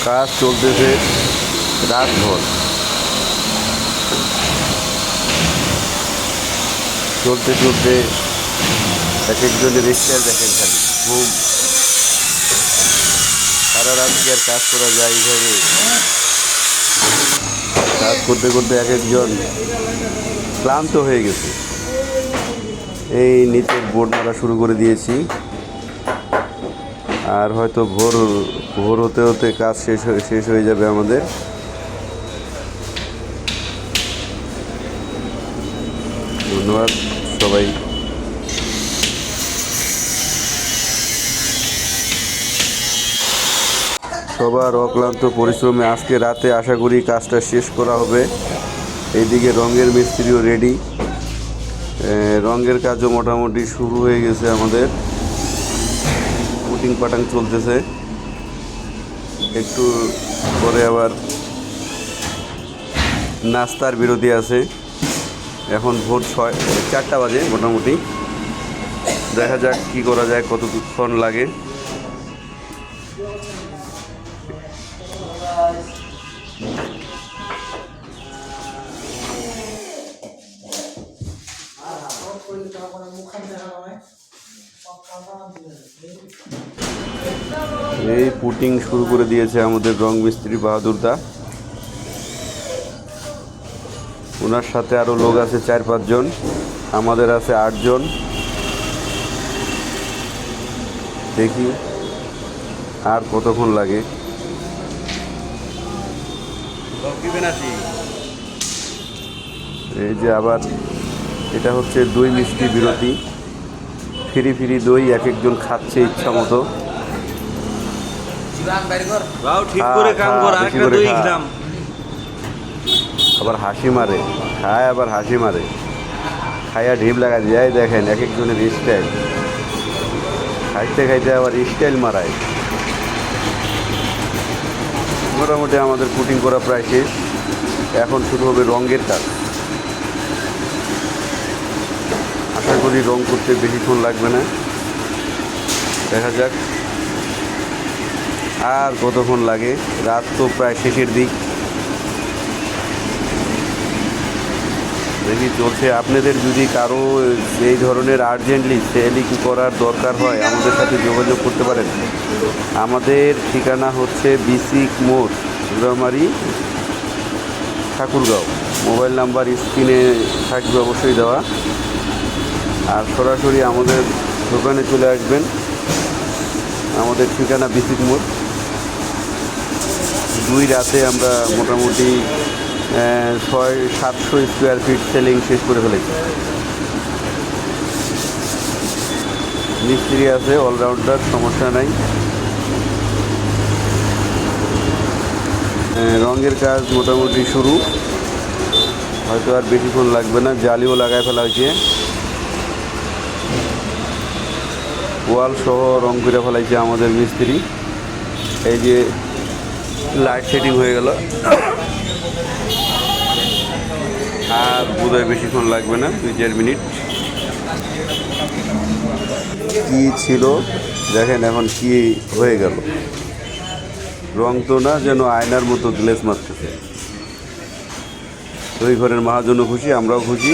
কাজ চলতেছে রাতভর, চলতে চলতে এক একজনের স্টাইল দেখেন, খালি ঘুম। সারা রাত কি আর কাজ করা যায়? এইভাবে কাজ করতে করতে এক একজন ক্লান্ত হয়ে গেছে। এই নিচের বোর্ড মারা শুরু করে দিয়েছি, আর হয়তো ভোর হতে হতে কাজ শেষ হয়ে যাবে আমাদের। ধন্যবাদ সবাই। সবার অক্লান্ত পরিশ্রমে আজকে রাতে আশা করি কাজটা শেষ করা হবে। এইদিকে রঙের মিস্ত্রিও রেডি, রঙের কাজও মোটামুটি শুরু হয়ে গেছে আমাদের। পুটিং পাটাং চলতেছে, একটু পরে আবার নাস্তার বিরতি আছে। এখন ভোর 4টা বাজে মোটামুটি। দেখা যাক কী করা যায়, কতক্ষণ লাগে। এই পুটিং শুরু করে দিয়েছে আমাদের রং মিস্ত্রি বাহাদুরদা। ওনার সাথে আরও লোক আছে 4-5 জন, আমাদের আছে 8 জন। দেখি আর কতক্ষণ লাগে। এই যে আবার এটা হচ্ছে দই মিষ্টি বিরতি, ফিরি দই এক একজন খাচ্ছে ইচ্ছা মতো। আবার হাসি মারে, খায় আবার হাসি মারে, খাইয়া ঢিপ লাগা যায়। দেখেন এক একজনের স্টাইল, খাইতে খাইতে আবার স্টাইল মারায়। মোটামুটি আমাদের পুটিং করা প্রায় শেষ, এখন শুরু হবে রঙের কাজ। আশা করি রং করতে বেশিক্ষণ লাগবে না, দেখা যাক আর কতক্ষণ লাগে। রাত তো প্রায় শেষের দিক, দেখি চলছে। আপনাদের যদি কারো এই ধরনের আর্জেন্টলি সেলিং করার দরকার হয় আমাদের সাথে যোগাযোগ করতে পারেন। আমাদের ঠিকানা হচ্ছে বিসিক মোড়, সুরামারি, ঠাকুরগাঁও। মোবাইল নাম্বার স্ক্রিনে থাকবে অবশ্যই দেওয়া। আর সরাসরি আমাদের দোকানে চলে আসবেন। আমাদের ঠিকানা বিসিক মোড়। 2 রাতে আমরা মোটামুটি 600-700 স্কোয়ার ফিট সেলিং শেষ করে ফেলেছি। মিস্ত্রি আছে অলরাউন্ডার, সমস্যা নাই। রঙের কাজ মোটামুটি শুরু, হয়তো আর বেশিক্ষণ লাগবে না। জালিও লাগায় ফেলা হয়েছে, ওয়াল সহ রং করে ফেলাইছে আমাদের মিস্ত্রি। এই যে লাইট সেটিং হয়ে গেল, আর বোধহয় বেশিক্ষণ লাগবে না, 2-4 মিনিট। কি ছিল দেখেন, এখন কি হয়ে গেল। রং তো না, যেন আয়নার মতো গ্লেজ মারতেছে। ওই ঘরের মহাজনও খুশি, আমরাও খুশি।